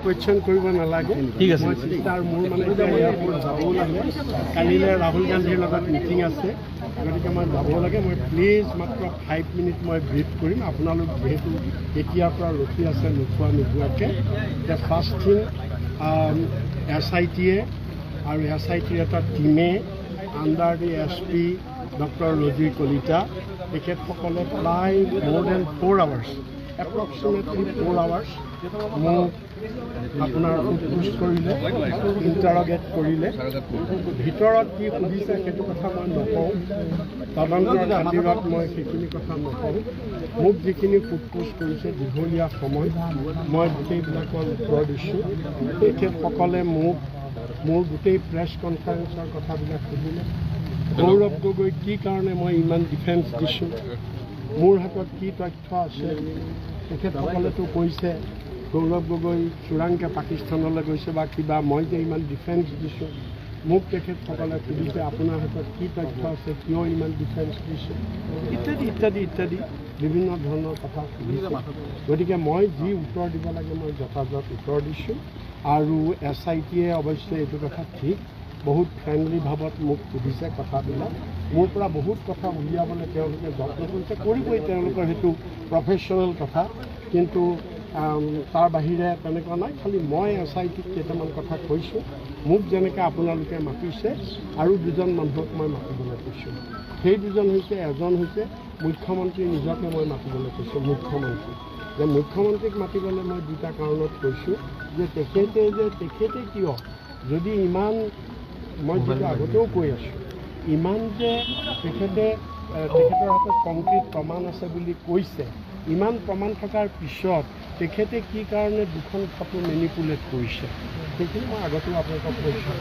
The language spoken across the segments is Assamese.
কোৱেশ্যন কৰিব নালাগে। ঠিক আছে। মই চিষ্টাৰ মোৰ মানে এতিয়া এয়াৰপৰ্ট যাবও লাগে, কালিলৈ ৰাহুল গান্ধীৰ লগত মিটিং আছে, গতিকে মই যাব লাগে। মই প্লিজ মাত্ৰ 5 মিনিট মই ব্ৰিফ কৰিম। আপোনালোক যিহেতু এতিয়াৰ পৰা ৰখি আছে নোখোৱা নোখোৱাকৈ। এতিয়া ফাৰ্ষ্ট থিং SIT-য়ে আৰু SIT-ৰ এটা টীমে under the SP doctor Rozi Kalita তেখেতসকলে প্ৰায় মোৰ দেন 4 hours এপ্ৰক্সিমেটলি 4 hours মোক আপোনাৰ সোধ কৰিলে, ইণ্টাৰগেট কৰিলে। ভিতৰত কি সুধিছে সেইটো কথা মই নকওঁ, তদন্তৰ খাতিৰত মই সেইখিনি কথা নকওঁ। মোক যিখিনি সোধ কৰিছে দীঘলীয়া সময় মই গোটেইবিলাকৰ উত্তৰ দিছোঁ। তেখেতসকলে মোক মোৰ গোটেই প্ৰেছ কনফাৰেন্সৰ কথাবিলাক সুধিলে। গৌৰৱ গগৈ কি কাৰণে মই ইমান ডিফেন্স দিছোঁ, মোৰ হাতত কি তথ্য আছে। তেখেতসকলেতো কৈছে গৌৰৱ গগৈ চোৰাংকৈ পাকিস্তানলৈ গৈছে বা কিবা, মই যে ইমান ডিফেন্স দিছোঁ। মোক তেখেতসকলে সুধিছে আপোনাৰ হাতত কি তথ্য আছে, কিয় ইমান ডিফেন্স দিছে, ইত্যাদি ইত্যাদি ইত্যাদি বিভিন্ন ধৰণৰ কথা সুধিছে। গতিকে মই যি উত্তৰ দিব লাগে মই যথাযথ উত্তৰ দিছোঁ। আৰু SIT-য়ে অৱশ্যে এইটো কথা ঠিক বহুত ফ্ৰেণ্ডলি ভাৱত মোক সুধিছে কথাবিলাক। মোৰ পৰা বহুত কথা উলিয়াবলৈ তেওঁলোকে যত্ন কৰিছে, কৰিবই, তেওঁলোকৰ সেইটো প্ৰফেশ্যনেল কথা। কিন্তু তাৰ বাহিৰে তেনেকুৱা নাই। খালি মই SIT-ক কেইটামান কথা কৈছোঁ। মোক যেনেকৈ আপোনালোকে মাতিছে আৰু দুজন মানুহক মই মাতিবলৈ কৈছোঁ। সেই দুজন হৈছে, এজন হৈছে মুখ্যমন্ত্ৰী নিজকে মই মাতিবলৈ কৈছোঁ। মুখ্যমন্ত্ৰীক মাতিবলৈ মই দুটা কাৰণত কৈছোঁ যে তেখেতে কিয় যদি ইমান, মই যিটো আগতেও কৈ আছোঁ, ইমান যে তেখেতৰ হাতত কংক্ৰিট প্ৰমাণ আছে বুলি কৈছে, ইমান প্ৰমাণ থকাৰ পিছত তেখেতে কি কাৰণে দুখন ফটো মেনিপুলেট কৰিছে সেইখিনি মই আগতেও আপোনালোকক কৈছোঁ।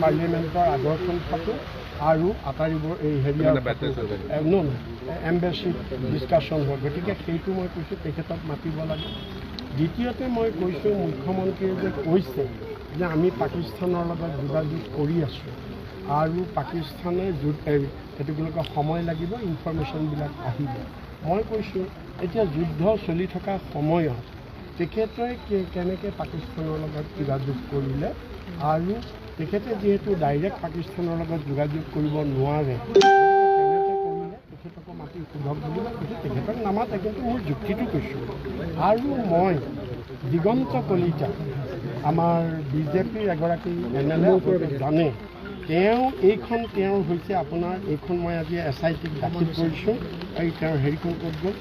পাৰ্লিয়ামেণ্টৰ আগৰখন ফটো আৰু আটাৰিবোৰ এই হেৰিয়াৰ এম্বেচিত ডিছকাশ্যন হয়। গতিকে সেইটো মই কৈছোঁ তেখেতক মাতিব লাগে। দ্বিতীয়তে মই কৈছোঁ মুখ্যমন্ত্ৰীয়ে যে কৈছে যে আমি পাকিস্তানৰ লগত যোগাযোগ কৰি আছোঁ আৰু পাকিস্তানে সেইটো বুলি সময় লাগিব, ইনফৰমেশ্যনবিলাক আহিব। মই কৈছোঁ এতিয়া যুদ্ধ চলি থকা সময়ত তেখেতে কেনেকৈ পাকিস্তানৰ লগত যোগাযোগ কৰিলে, আৰু তেখেতে যিহেতু ডাইৰেক্ট পাকিস্তানৰ লগত যোগাযোগ কৰিব নোৱাৰে, কেনেকৈ কৰিলে তেখেতকো মাতি সোধক বুলি মই কৈছোঁ। তেখেতক নামাতে, কিন্তু মোৰ যুক্তিটো কৈছোঁ। আৰু মই দিগন্ত কলিতা আমাৰ BJPৰ এগৰাকী MLA জানে, তেওঁৰ হৈছে আপোনাৰ এইখন মই আজি SIT-ক দাখিল কৰিছোঁ। এই তেওঁৰ হেৰিখন ক'ত গ'ল,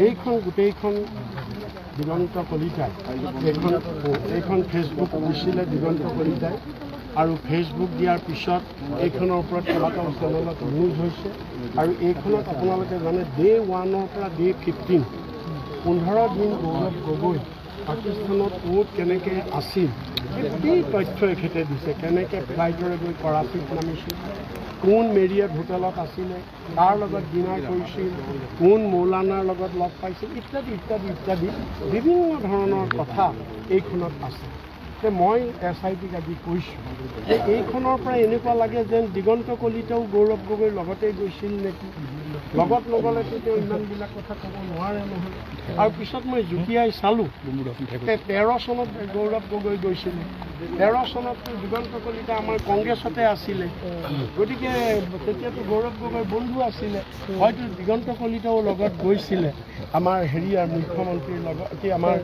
এইখন গোটেইখন দিগন্ত কলিতাই এইখন ফেচবুক দিছিলে দিগন্ত কলিতাই, আৰু ফেচবুক দিয়াৰ পিছত এইখনৰ ওপৰত কেইবাটাও চেনেলত নিউজ হৈছে। আৰু এইখনত আপোনালোকে জানে Day 1-ৰ পৰা Day 15 15 দিন গৌৰৱ গগৈ পাকিস্তানত ক'ত কেনেকৈ আছিল গোটেই তথ্য এখেতে দিছে। কেনেকৈ ফ্লাইটেৰে গৈ কৰাচীত নামিছিল, কোন মেৰিয়ট হোটেলত আছিলে, তাৰ লগত ডিনাৰ কৰিছিল, কোন মৌলানাৰ লগত লগ পাইছিল, ইত্যাদি ইত্যাদি ইত্যাদি বিভিন্ন ধৰণৰ কথা এইখনত আছে। মই SIT-ক আজি কৈছোঁ যে এইখনৰ পৰা এনেকুৱা লাগে যেন দিগন্ত কলিতাও গৌৰৱ গগৈৰ লগতেই গৈছিল নেকি। লগত নগ'লেতো তেওঁ ইমানবিলাক কথা ক'ব নোৱাৰে নহয়। আৰু পিছত মই জুকিয়াই চালোঁ 13 চনত গৌৰৱ গগৈ গৈছিলে, 13 চনততো দিগন্ত কলিতা আমাৰ কংগ্ৰেছতে আছিলে। গতিকে তেতিয়াতো গৌৰৱ গগৈৰ বন্ধু আছিলে, হয়তো দিগন্ত কলিতাও লগত গৈছিলে আমাৰ হেৰিয়াৰ মুখ্যমন্ত্ৰীৰ লগত, আমাৰ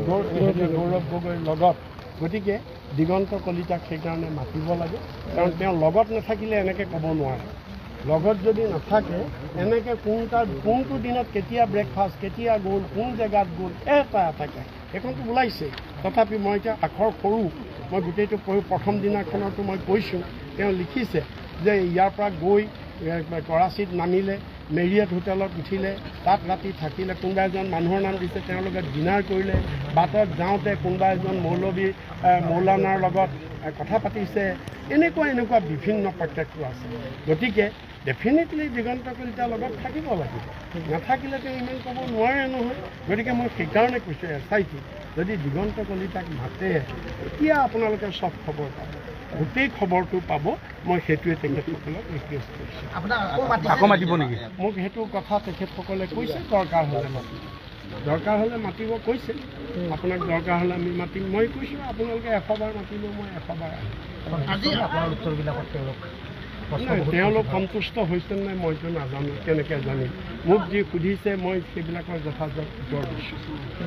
গৌৰৱ গগৈৰ লগত। গতিকে দিগন্ত কলিতাক সেইকাৰণে মাতিব লাগে, কাৰণ তেওঁ লগত নাথাকিলে এনেকৈ ক'ব নোৱাৰে। লগত যদি নাথাকে এনেকৈ কোনটো দিনত কেতিয়া ব্ৰেকফাষ্ট, কেতিয়া গ'ল, কোন জেগাত গ'ল, এটাকৈ সেইখনটো ওলাইছে। তথাপি মই এতিয়া আখৰ সৰু, মই গোটেইটো প্ৰথম দিনাখনতো মই কৈছোঁ। তেওঁ লিখিছে যে ইয়াৰ পৰা গৈ কৰাচীত নামিলে, মেৰিয়ট হোটেলত উঠিলে, তাত ৰাতি থাকিলে, কোনোবা এজন মানুহৰ নাম দিছে, তেওঁৰ লগত ডিনাৰ কৰিলে, বাটত যাওঁতে কোনোবা এজন মৌলানাৰ লগত কথা পাতিছে, এনেকুৱা বিভিন্ন প্ৰত্যেকটো আছে। গতিকে ডেফিনেটলি দিগন্ত কলিতাৰ লগত থাকিব লাগিব নাথাকিলে তেওঁ ইমান ক'ব নোৱাৰে নহয় গতিকে মই সেইকাৰণে কৈছোঁ SIT যদি দিগন্ত কলিতাক মাতে এতিয়া আপোনালোকে চব খবৰ পাব গোটেই খবৰটো পাব মই সেইটোৱে তেখেতসকলক ৰিকুৱেষ্ট কৰিছোঁ আকৌ মাতিব নেকি মোক সেইটো কথা তেখেতসকলে কৈছে দৰকাৰ হ'লে মাতিব কৈছে আপোনাক দৰকাৰ হ'লে আমি মাতিম মই কৈছোঁ আপোনালোকে 100 বাৰ মাতিলেও মই 100 বাৰ আহিম তেওঁলোক সন্তুষ্ট হৈছে নাই মইতো নাজানো কেনেকৈ জানিম মোক যি সুধিছে মই সেইবিলাকৰ যথাযথ উত্তৰ দিছোঁ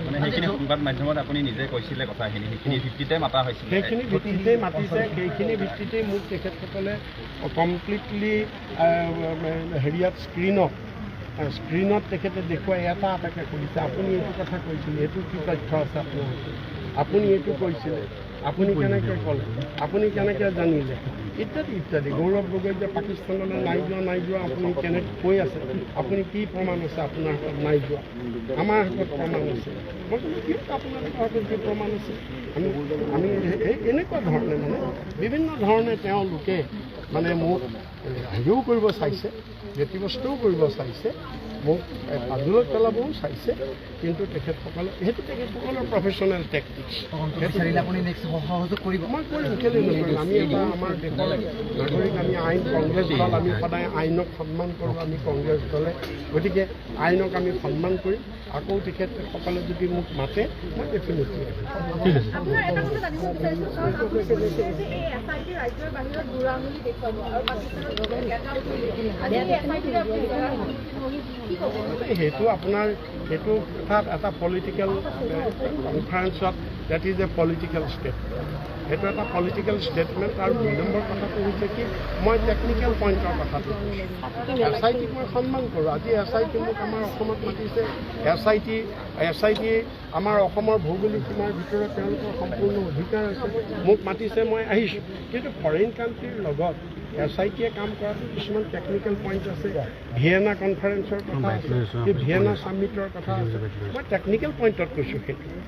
মানে সেইখিনি সংবাদ মাধ্যমত আপুনি নিজে কৈছিলে কথাখিনি সেইখিনি ভিত্তিতে মাতা হৈছিল সেইখিনি ভিত্তিতেই মাতিছে সেইখিনি ভিত্তিতেই মোক তেখেতসকলে কমপ্লিটলি হেৰিয়াত স্ক্ৰীণত তেখেতে দেখুৱাই এটা এটাকৈ সুধিছে আপুনি এইটো কথা কৈছিলে এইটো কি তথ্য আছে আপোনাৰ আপুনি এইটো কৈছিলে আপুনি কেনেকৈ ক'লে আপুনি কেনেকৈ জানিলে ইত্যাদি গৌৰৱ গগৈ যে পাকিস্তানলৈ নাই যোৱা আপুনি কেনেকৈ কৈ আছে আপুনি কি প্ৰমাণ আছে আপোনাৰ হাতত নাই যোৱা আমাৰ হাতত প্ৰমাণ আছে মই ক'লো কি আপোনালোকৰ হাতত কি প্ৰমাণ আছে আমি এনেকুৱা ধৰণে মানে বিভিন্ন ধৰণে তেওঁলোকে মানে মোক হেৰিও কৰিব চাইছে ব্যতিব্যস্তও কৰিব চাইছে মোক পাজুলত পেলাবও চাইছে কিন্তু তেখেতসকলে সেইটো তেখেতসকলৰ প্ৰফেশ্যনেল টেকটিক্স সহযোগ কৰিব মই কৰিম কেলৈ নকৰিম আমি এটা আমাৰ দেশৰ নাগৰিক আমি আইন কংগ্ৰেছ দল আমি সদায় আইনক সন্মান কৰোঁ আমি কংগ্ৰেছ দলে গতিকে আইনক আমি সন্মান কৰিম আকৌ তেখেতসকলে যদি মোক মাতে মই ডেফিনেটলি ঠিক আছে সেইটো আপোনাৰ সেইটো কথাত এটা পলিটিকেল কনফাৰেঞ্চত that is a political statement সেইটো এটা পলিটিকেল ষ্টেটমেণ্ট আৰু 2 নম্বৰ কথাটো হৈছে কি মই টেকনিকেল পইণ্টৰ কথাটো কৈছোঁ SIT মই সন্মান কৰোঁ আজি SIT মোক আমাৰ অসমত মাতিছে SIT আমাৰ অসমৰ ভৌগোলিক সীমাৰ ভিতৰত তেওঁলোকৰ সম্পূৰ্ণ অধিকাৰ আছে মোক মাতিছে মই আহিছোঁ কিন্তু ফৰেইন কাণ্ট্ৰিৰ লগত SITয়ে কাম কৰাটো কিছুমান টেকনিকেল পইণ্ট আছে ভিয়েনা কনফাৰেঞ্চৰ কথা আছে ভিয়েনা ছামিটৰ কথা আছে মই টেকনিকেল পইণ্টত কৈছোঁ সেইটো